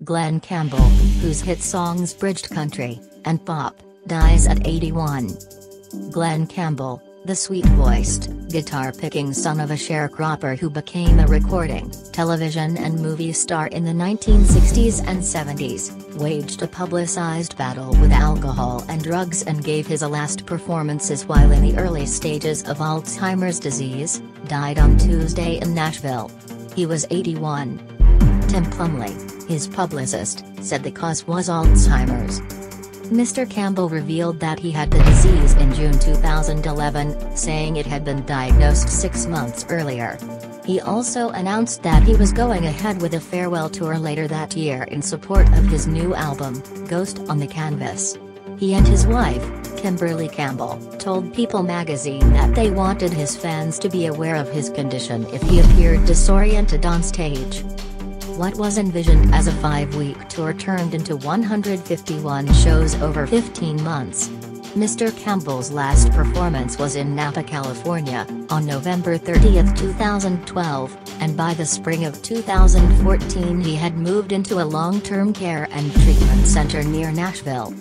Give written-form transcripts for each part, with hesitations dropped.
Glen Campbell, whose hit songs bridged country and pop, dies at 81. Glen Campbell, the sweet-voiced, guitar-picking son of a sharecropper who became a recording, television and movie star in the 1960s and 70s, waged a publicized battle with alcohol and drugs and gave his last performances while in the early stages of Alzheimer's disease, died on Tuesday in Nashville. He was 81. Tim Plumley, his publicist, said the cause was Alzheimer's. Mr. Campbell revealed that he had the disease in June 2011, saying it had been diagnosed 6 months earlier. He also announced that he was going ahead with a farewell tour later that year in support of his new album, Ghost on the Canvas. He and his wife, Kimberly Campbell, told People magazine that they wanted his fans to be aware of his condition if he appeared disoriented on stage. What was envisioned as a 5-week tour turned into 151 shows over 15 months. Mr. Campbell's last performance was in Napa, California, on November 30, 2012, and by the spring of 2014 he had moved into a long-term care and treatment center near Nashville.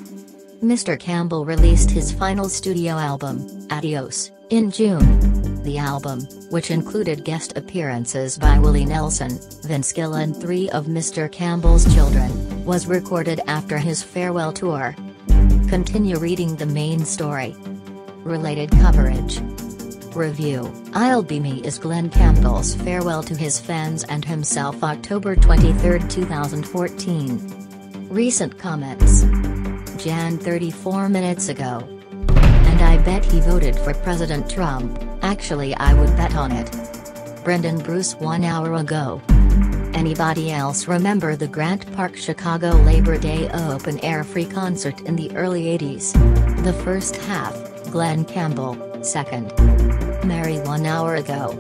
Mr. Campbell released his final studio album, Adios, in June. The album, which included guest appearances by Willie Nelson, Vince Gill and 3 of Mr. Campbell's children, was recorded after his farewell tour. Continue reading the main story. Related coverage. Review: I'll Be Me is Glen Campbell's farewell to his fans and himself, October 23, 2014. Recent comments. Jan 34 minutes ago. And I bet he voted for President Trump. Actually, I would bet on it. Brendan Bruce 1 hour ago. Anybody else remember the Grant Park Chicago Labor Day open-air free concert in the early 80s? The first half, Glen Campbell, second. Mary 1 hour ago.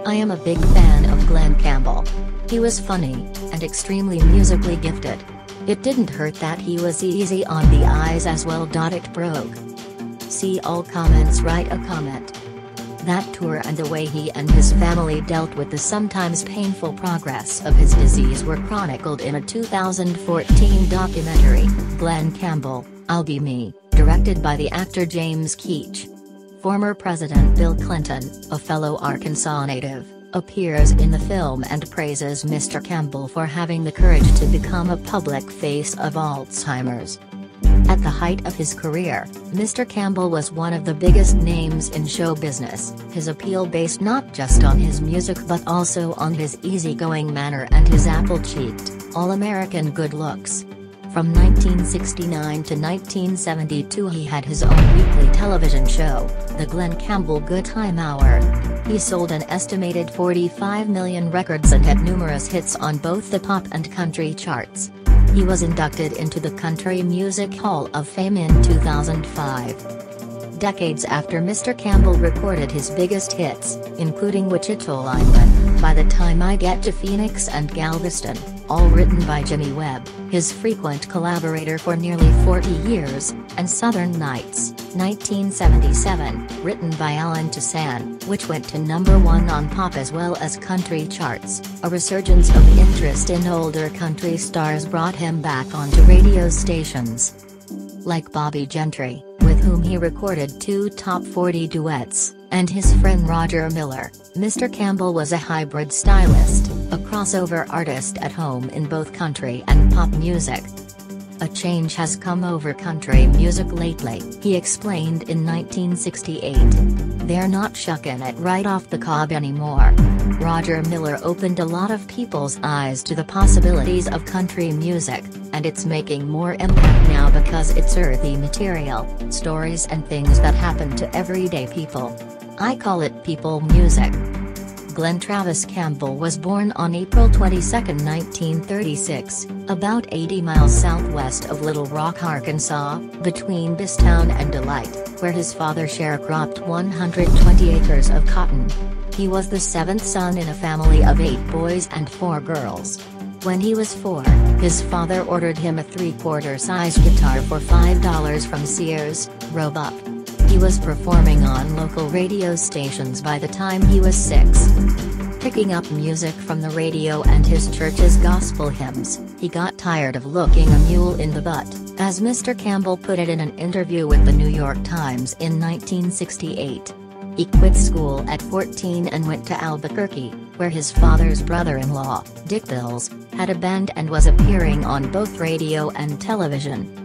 I am a big fan of Glen Campbell. He was funny, and extremely musically gifted. It didn't hurt that he was easy on the eyes as well. It broke. See all comments. Write a comment. That tour and the way he and his family dealt with the sometimes painful progress of his disease were chronicled in a 2014 documentary, Glen Campbell, I'll Be Me, directed by the actor James Keach. Former President Bill Clinton, a fellow Arkansas native, appears in the film and praises Mr. Campbell for having the courage to become a public face of Alzheimer's. At the height of his career, Mr. Campbell was one of the biggest names in show business, his appeal based not just on his music but also on his easygoing manner and his apple-cheeked, all-American good looks. From 1969 to 1972 he had his own weekly television show, The Glen Campbell Good Time Hour. He sold an estimated 45 million records and had numerous hits on both the pop and country charts. He was inducted into the Country Music Hall of Fame in 2005. Decades after Mr. Campbell recorded his biggest hits, including Wichita Lineman, By the Time I Get to Phoenix and Galveston, all written by Jimmy Webb, his frequent collaborator for nearly 40 years, and Southern Nights, 1977, written by Alan Toussaint, which went to #1 on pop as well as country charts. A resurgence of interest in older country stars brought him back onto radio stations. Like Bobby Gentry, with whom he recorded 2 top 40 duets, and his friend Roger Miller, Mr. Campbell was a hybrid stylist, a crossover artist at home in both country and pop music. A change has come over country music lately, he explained in 1968. They're not shucking it right off the cob anymore. Roger Miller opened a lot of people's eyes to the possibilities of country music, and it's making more impact now because it's earthy material, stories and things that happen to everyday people. I call it people music. Glen Travis Campbell was born on April 22, 1936, about 80 miles southwest of Little Rock, Arkansas, between Bisstown and Delight, where his father sharecropped 120 acres of cotton. He was the 7th son in a family of 8 boys and 4 girls. When he was 4, his father ordered him a 3/4-sized guitar for $5 from Sears, Roebuck. He was performing on local radio stations by the time he was 6. picking up music from the radio and his church's gospel hymns. He got tired of looking a mule in the butt, as Mr. Campbell put it in an interview with the New York Times in 1968. He quit school at 14 and went to Albuquerque, where his father's brother-in-law, Dick Bills, had a band and was appearing on both radio and television.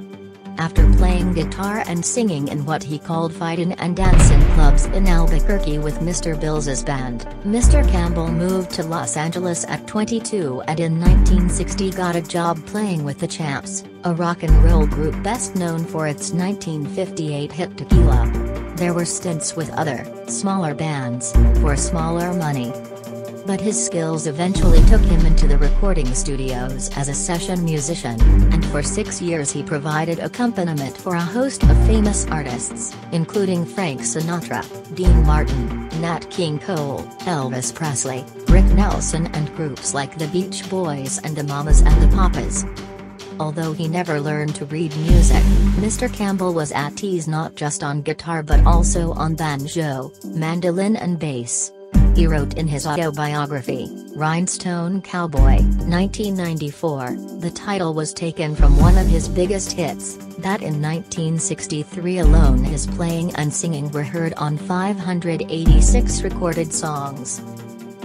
After playing guitar and singing in what he called fightin' and dancin' clubs in Albuquerque with Mr. Bills's band, Mr. Campbell moved to Los Angeles at 22 and in 1960 got a job playing with the Champs, a rock and roll group best known for its 1958 hit Tequila. There were stints with other, smaller bands, for smaller money. But his skills eventually took him into the recording studios as a session musician, and for 6 years he provided accompaniment for a host of famous artists, including Frank Sinatra, Dean Martin, Nat King Cole, Elvis Presley, Rick Nelson and groups like the Beach Boys and the Mamas and the Papas. Although he never learned to read music, Mr. Campbell was at ease not just on guitar but also on banjo, mandolin and bass. He wrote in his autobiography, Rhinestone Cowboy, 1994, the title was taken from one of his biggest hits, that in 1963 alone his playing and singing were heard on 586 recorded songs.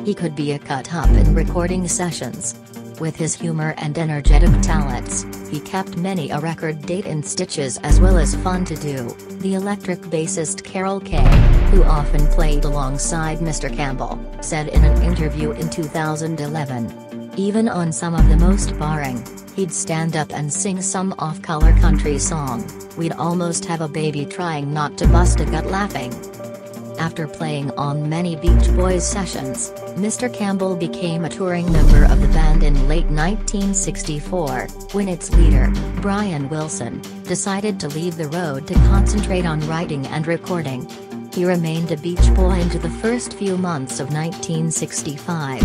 He could be a cut-up in recording sessions. With his humor and energetic talents, he kept many a record date in stitches as well as fun to do, the electric bassist Carol Kaye, who often played alongside Mr. Campbell, said in an interview in 2011. Even on some of the most boring, he'd stand up and sing some off-color country song, we'd almost have a baby trying not to bust a gut laughing. After playing on many Beach Boys sessions, Mr. Campbell became a touring member of the band in late 1964, when its leader, Brian Wilson, decided to leave the road to concentrate on writing and recording. He remained a Beach Boy into the first few months of 1965.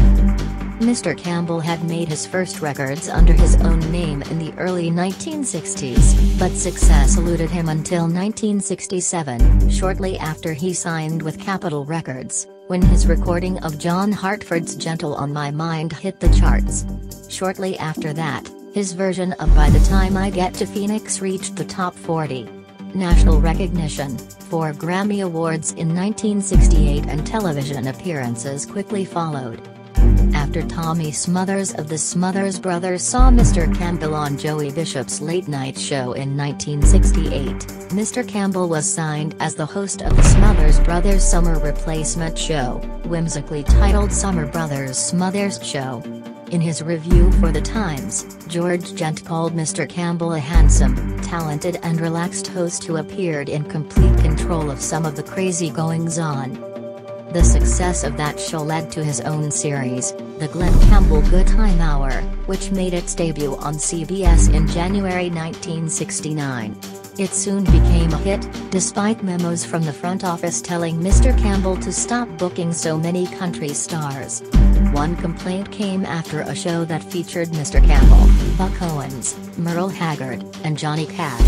Mr. Campbell had made his first records under his own name in the early 1960s, but success eluded him until 1967, shortly after he signed with Capitol Records, when his recording of John Hartford's Gentle on My Mind hit the charts. Shortly after that, his version of By the Time I Get to Phoenix reached the top 40. National recognition, 4 Grammy Awards in 1968 and television appearances quickly followed. After Tommy Smothers of the Smothers Brothers saw Mr. Campbell on Joey Bishop's Late Night Show in 1968, Mr. Campbell was signed as the host of the Smothers Brothers Summer Replacement Show, whimsically titled Summer Brothers Smothers Show. In his review for The Times, George Gent called Mr. Campbell a handsome, talented and relaxed host who appeared in complete control of some of the crazy goings-on. The success of that show led to his own series, The Glen Campbell Good Time Hour, which made its debut on CBS in January 1969. It soon became a hit, despite memos from the front office telling Mr. Campbell to stop booking so many country stars. One complaint came after a show that featured Mr. Campbell, Buck Owens, Merle Haggard, and Johnny Cash.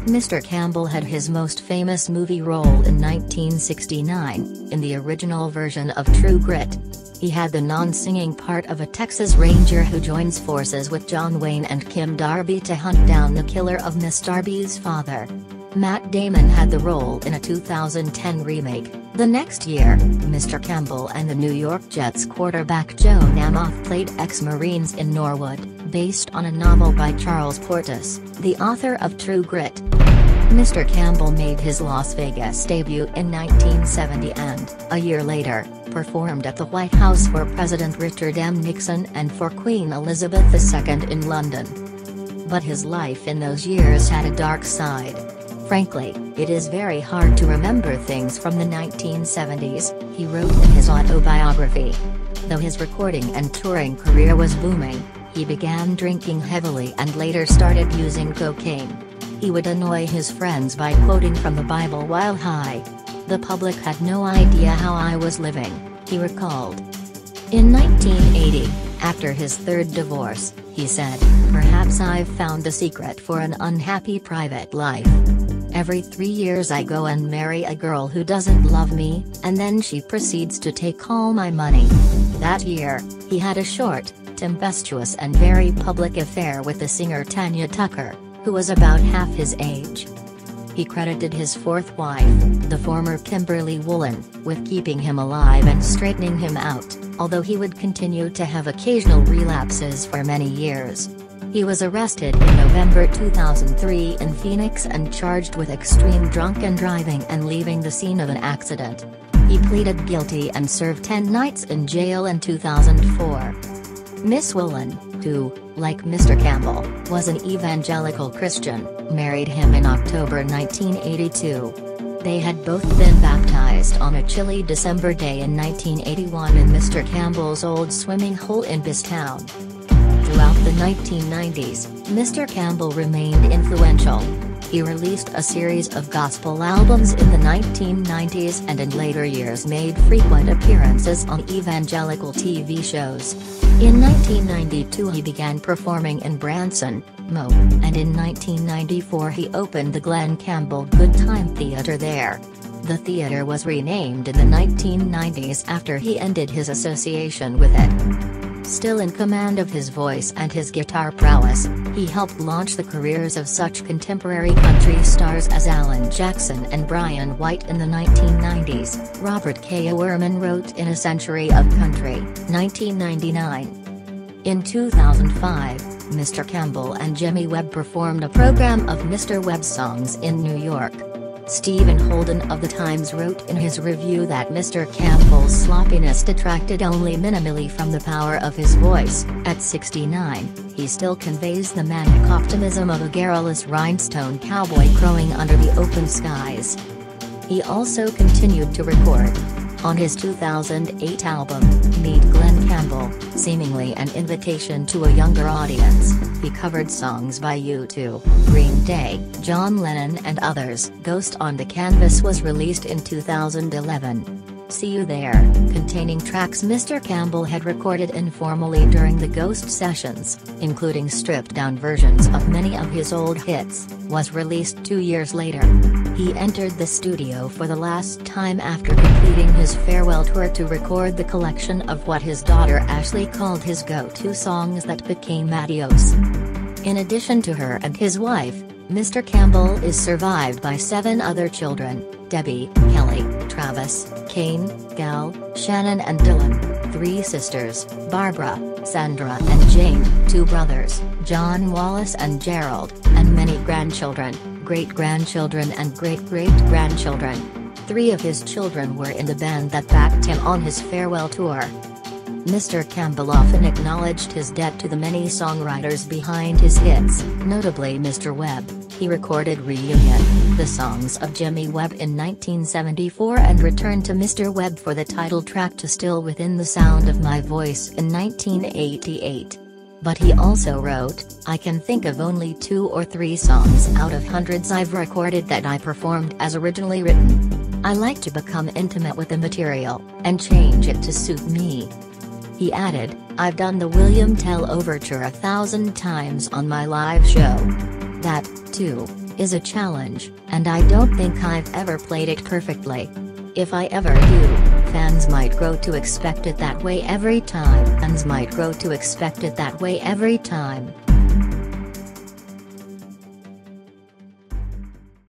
Mr. Campbell had his most famous movie role in 1969, in the original version of True Grit. He had the non-singing part of a Texas Ranger who joins forces with John Wayne and Kim Darby to hunt down the killer of Miss Darby's father. Matt Damon had the role in a 2010 remake. The next year, Mr. Campbell and the New York Jets quarterback Joe Namath played ex-Marines in Norwood, based on a novel by Charles Portis, the author of True Grit. Mr. Campbell made his Las Vegas debut in 1970 and, a year later, performed at the White House for President Richard M. Nixon and for Queen Elizabeth II in London. But his life in those years had a dark side. Frankly, it is very hard to remember things from the 1970s, he wrote in his autobiography. Though his recording and touring career was booming, he began drinking heavily and later started using cocaine. He would annoy his friends by quoting from the Bible while high. The public had no idea how I was living, he recalled. In 1980, after his third divorce, he said, "Perhaps I've found the secret for an unhappy private life. Every 3 years I go and marry a girl who doesn't love me, and then she proceeds to take all my money. That year, he had a short, tempestuous and very public affair with the singer Tanya Tucker, who was about half his age. He credited his fourth wife, the former Kimberly with keeping him alive and straightening him out, although he would continue to have occasional relapses for many years. He was arrested in November 2003 in Phoenix and charged with extreme drunken driving and leaving the scene of an accident. He pleaded guilty and served 10 nights in jail in 2004. Miss Woolen, who, like Mr. Campbell, was an evangelical Christian, married him in October 1982. They had both been baptized on a chilly December day in 1981 in Mr. Campbell's old swimming hole in Bisstown. Throughout the 1990s, Mr. Campbell remained influential. He released a series of gospel albums in the 1990s and in later years made frequent appearances on evangelical TV shows. In 1992 he began performing in Branson, Mo, and in 1994 he opened the Glen Campbell Good Time Theatre there. The theatre was renamed in the 1990s after he ended his association with it. Still in command of his voice and his guitar prowess, he helped launch the careers of such contemporary country stars as Alan Jackson and Brian White in the 1990s. Robert K. Owerman wrote In a Century of Country, 1999. In 2005, Mr. Campbell and Jimmy Webb performed a program of Mr. Webb's songs in New York. Stephen Holden of The Times wrote in his review that Mr. Campbell's sloppiness detracted only minimally from the power of his voice. At 69, he still conveys the manic optimism of a garrulous rhinestone cowboy crowing under the open skies. He also continued to record. On his 2008 album, Meet Glen Campbell, seemingly an invitation to a younger audience, he covered songs by U2, Green Day, John Lennon and others. Ghost on the Canvas was released in 2011. See You There, containing tracks Mr. Campbell had recorded informally during the Ghost sessions, including stripped-down versions of many of his old hits, was released 2 years later. He entered the studio for the last time after completing his farewell tour to record the collection of what his daughter Ashley called his go-to songs that became Adios. In addition to her and his wife, Mr. Campbell is survived by 7 other children: Debbie, Kelly, Travis, Kane, Gal, Shannon and Dylan, 3 sisters, Barbara, Sandra and Jane, 2 brothers, John Wallace and Gerald, and many grandchildren, great-grandchildren and great-great-grandchildren. 3 of his children were in the band that backed him on his farewell tour. Mr. Campbell often acknowledged his debt to the many songwriters behind his hits, notably Mr. Webb. He recorded Reunion, the songs of Jimmy Webb in 1974 and returned to Mr. Webb for the title track to Still Within the Sound of My Voice in 1988. But he also wrote, I can think of only 2 or 3 songs out of hundreds I've recorded that I performed as originally written. I like to become intimate with the material, and change it to suit me. He added, I've done the William Tell Overture 1,000 times on my live show. That, too, is a challenge, and I don't think I've ever played it perfectly. If I ever do, fans might grow to expect it that way every time. Fans might grow to expect it that way every time.